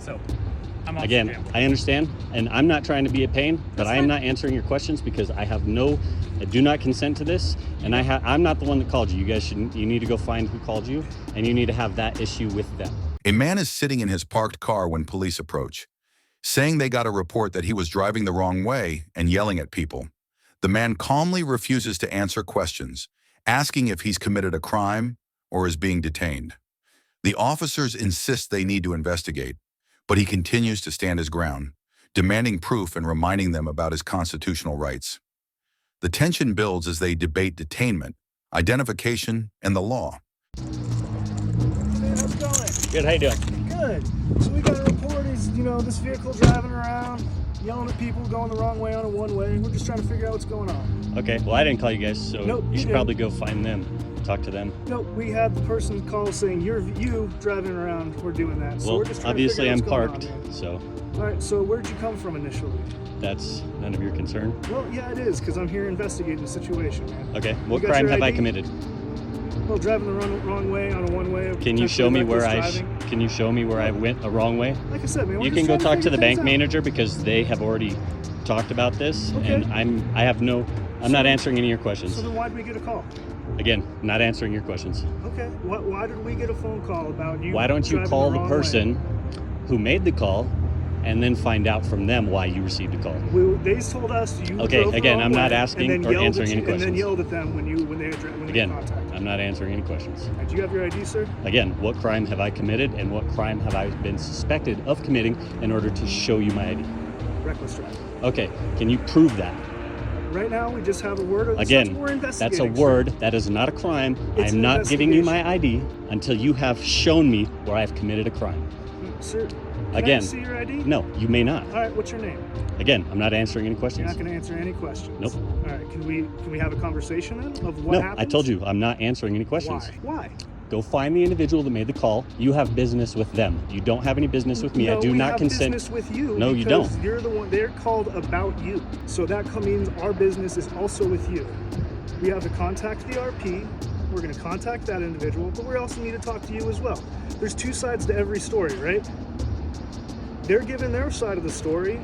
So, I'm off Again, the jail. I understand, and I'm not trying to be a pain, but I am not answering your questions because I do not consent to this, and I'm not the one that called you. You guys you need to go find who called you, and you need to have that issue with them. A man is sitting in his parked car when police approach, saying they got a report that he was driving the wrong way and yelling at people. The man calmly refuses to answer questions, asking if he's committed a crime or is being detained. The officers insist they need to investigate, but he continues to stand his ground, demanding proof and reminding them about his constitutional rights. The tension builds as they debate detainment, identification, and the law. Hey, how's it going? Good, how you doing? Good. So we got a report is, this vehicle driving around, yelling at people, going the wrong way on a one-way. We're just trying to figure out what's going on. Okay, well, I didn't call you guys, so Nope, you should didn't. probably go find them, talk to them. No, we had the person call saying, you driving around, we're doing that. So Well, we're just trying obviously to I'm figure out what's parked, going on, so man. All right, so where'd you come from initially? that's none of your concern. Well, yeah, it is, because I'm here investigating the situation, man. Okay, what got crime your have I ID? committed? Well, driving the wrong way on a one-way. Can you show me where Can I went a wrong way? Like I said, man, we're You just can go trying talk to figure the bank things out. manager because they have already talked about this, Okay. and I'm not answering any of your questions. So then why did we get a call? Again, not answering your questions. Okay, why did we get a phone call about you? Why don't you driving call the wrong person who made the call and then find out from them why you received a call? way? They told us you. Okay, drove the again, wrong I'm not way, asking and then or yelled answering at any you, And then questions. yelled at them when they Again, contacted. I'm not answering any questions. Do you have your ID, sir? Again, what crime have I committed and what crime have I been suspected of committing in order to show you my ID? Reckless driving. Okay, can you prove that? Right now, we just have a word of Again, we're that's investigating. a word. That is not a crime. It's I'm an not giving you my investigation. ID until you have shown me where I've committed a crime. Sir, can Again, I see your ID? No, you may not. All right, what's your name? Again, I'm not answering any You're questions. not going to answer any questions. Nope. All right, can we have a conversation then of what No, happened? I told you, I'm not answering any questions. Why? Go find the individual that made the call. You have business with them. You don't have any business with me. No, I do we not have consent. business with you. No, you because don't. You're the one. They're called about you. So that means our business is also with you. We have to contact the RP. We're going to contact that individual, but we also need to talk to you as well. There's two sides to every story, right? They're giving their side of the story.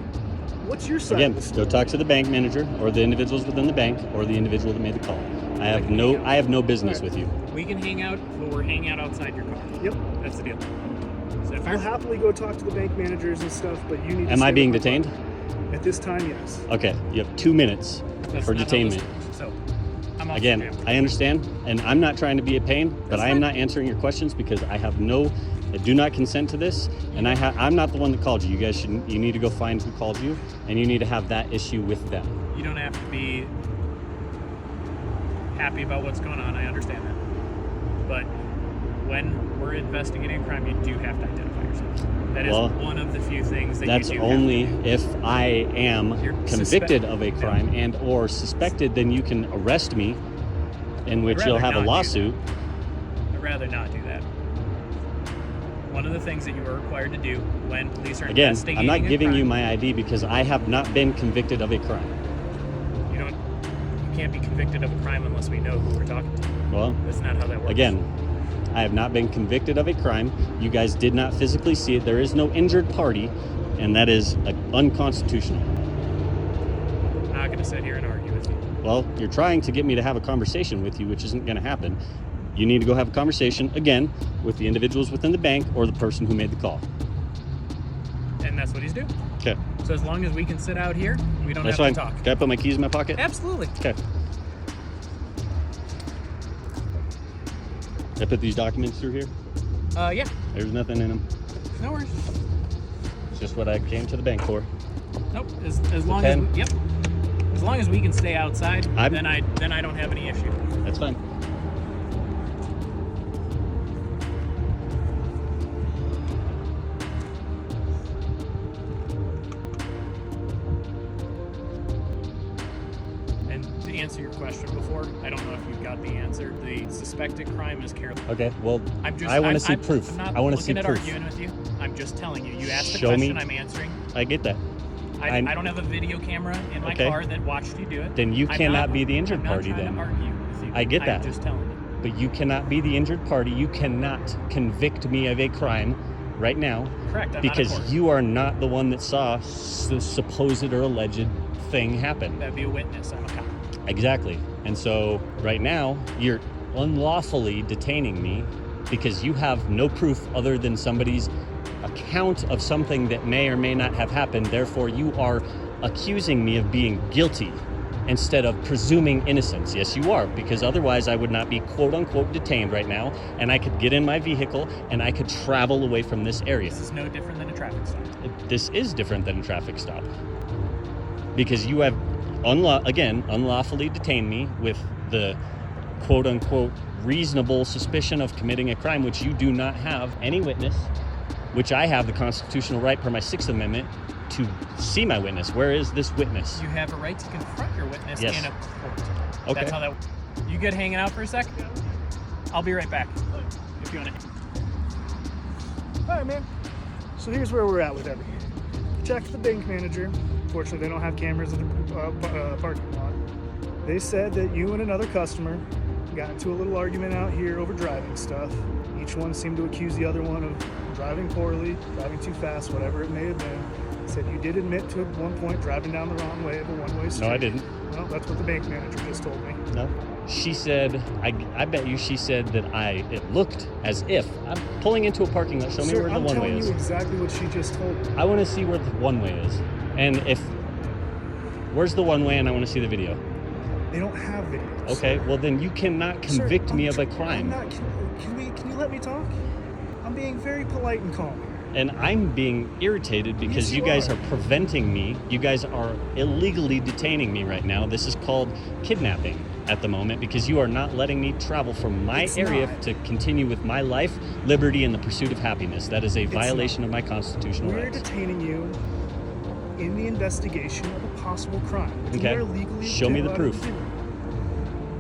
What's your side Again, of the story? go talk to the bank manager or the individuals within the bank or the individual that made the call. I have no business with you. We can hang out, but we're hanging out outside your car. Yep. That's the deal. Is that fair? I'll happily go talk to the bank managers and stuff, but you need to Am I stay being with my detained? partner. At this time, yes. Okay, you have 2 minutes That's for not how this detainment. works. So, I'm off Again, the jail. I understand, and I'm not trying to be a pain, but That's I am fine. not answering your questions because I do not consent to this, and I'm not the one that called you. You need to go find who called you, and you need to have that issue with them. You don't have to be happy about what's going on. I understand that. But when we're investigating a crime, you do have to identify yourself. That is Well, one of the few things that That's you do only have to do. if I am You're convicted of a suspect- crime and or suspected, then you can arrest me, in which I'd you'll rather have a not do lawsuit. I'd rather not do that. One of the things that you are required to do when police are Again, investigating I'm not a giving you crime, my ID because I have not been convicted of a crime. you can't be convicted of a crime unless we know who we're talking to. Well, That's not how that works. again, I have not been convicted of a crime. You guys did not physically see it. There is no injured party, and that is unconstitutional. I'm not going to sit here and argue with you. Well, you're trying to get me to have a conversation with you, which isn't going to happen. You need to go have a conversation, again, with the individuals within the bank or the person who made the call. And that's what he's doing. Okay, So as long as we can sit out here, we don't that's have fine. to talk. Can I put my keys in my pocket? Absolutely. Okay. I put these documents through here. Yeah. There's nothing in them. No worries. It's just what I came to the bank for. Nope. As long as pen? yep. As long as we can stay outside, I'm- then I don't have any issue. That's fine. And to answer your question before, I don't know if you got the answer. The suspected crime is careless. Okay, well, I'm I want to see I'm- proof. I'm not I want to see looking at proof. arguing with you. I'm just telling you. You asked the Show me. question, I'm answering. I get that. I don't have a video camera in my Okay. car that watched you do it. Then you I'm cannot not- be the injured I'm not party trying then. to argue with you. I get that. I'm just telling you. But you cannot be the injured party. You cannot convict me of a crime right now. Correct. I'm Because not in court. you are not the one that saw the supposed or alleged thing happen. That'd be a witness. I'm a cop. Exactly. And so right now, you're unlawfully detaining me because you have no proof other than somebody's account of something that may or may not have happened. Therefore, you are accusing me of being guilty instead of presuming innocence. Yes, you are, because otherwise I would not be quote unquote detained right now, and I could get in my vehicle and I could travel away from this area. This is no different than a traffic stop. This is different than a traffic stop because you have unlawfully detained me with the quote unquote reasonable suspicion of committing a crime, which you do not have any witness, which I have the constitutional right per my 6th Amendment to see my witness. Where is this witness? You have a right to confront your witness Yes. in a court. Okay. That's how that. You good hanging out for a sec? I'll be right back. If you want to. All right, man. So here's where we're at with everything. Checked the bank manager. Fortunately, they don't have cameras in the parking lot. They said that you and another customer got into a little argument out here over driving stuff. Each one seemed to accuse the other one of driving poorly, driving too fast, whatever it may have been. Said you did admit to at one point driving down the wrong way of a one-way street. No, I didn't. Well, that's what the bank manager just told me. No. She said, I bet you she said that it looked as if I'm pulling into a parking lot. Show me Sir, where the I'm one-way telling is. you exactly what she just told me. I want to see where the one-way is. And where's the one-way, and I want to see the video. They don't have videos. Okay, well then you cannot convict Sir, me of a I'm crime. not, can you let me talk? I'm being very polite and calm. And I'm being irritated because Yes, you you guys are. are preventing me. You guys are illegally detaining me right now. This is called kidnapping at the moment because you are not letting me travel from my It's area not. to continue with my life, liberty, and the pursuit of happiness. That is a violation not. of my constitutional We're rights. detaining you in the investigation of a possible crime. which Okay. we are legally Show me the allowed proof. to do.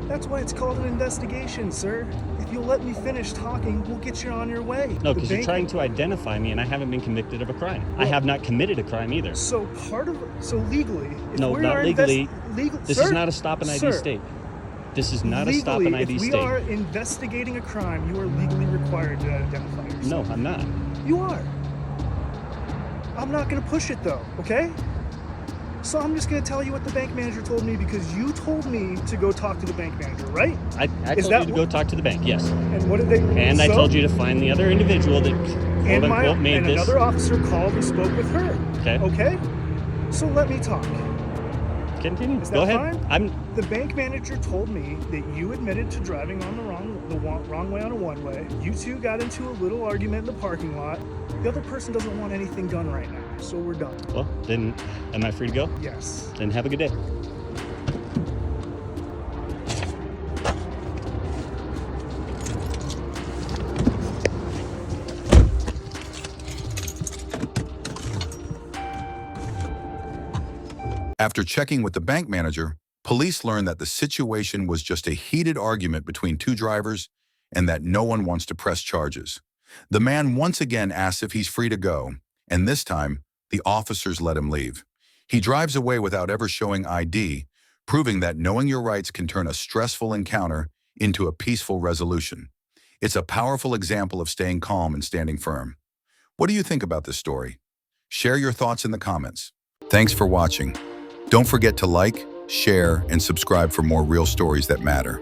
That's why it's called an investigation, sir. If you'll let me finish talking, we'll get you on your way. No, The because you're bank- trying to identify me, and I haven't been convicted of a crime. I Well- have not committed a crime either. So legally, if No, we not are legally. This sir, is not a stop and ID sir, state. This is not a legally, stop and ID if we state. are investigating a crime, you are legally required to identify yourself. No, I'm not. You are. I'm not going to push it though, okay? So I'm just going to tell you what the bank manager told me because you told me to go talk to the bank manager, right? I Is told that you to what- go talk to the bank, yes. And what did they? And I so- told you to find the other individual that quote unquote made and this. another officer called and spoke with her. Okay. Okay. So let me talk. Continue. Is Go that ahead. fine? The bank manager told me that you admitted to driving on the wrong way on a one-way. You two got into a little argument in the parking lot. The other person doesn't want anything done right now, so we're done. Well, then am I free to go? Yes. Then have a good day. After checking with the bank manager, police learned that the situation was just a heated argument between two drivers and that no one wants to press charges. The man once again asks if he's free to go, and this time, the officers let him leave. He drives away without ever showing ID, proving that knowing your rights can turn a stressful encounter into a peaceful resolution. It's a powerful example of staying calm and standing firm. What do you think about this story? Share your thoughts in the comments. Thanks for watching. Don't forget to like, share, and subscribe for more real stories that matter.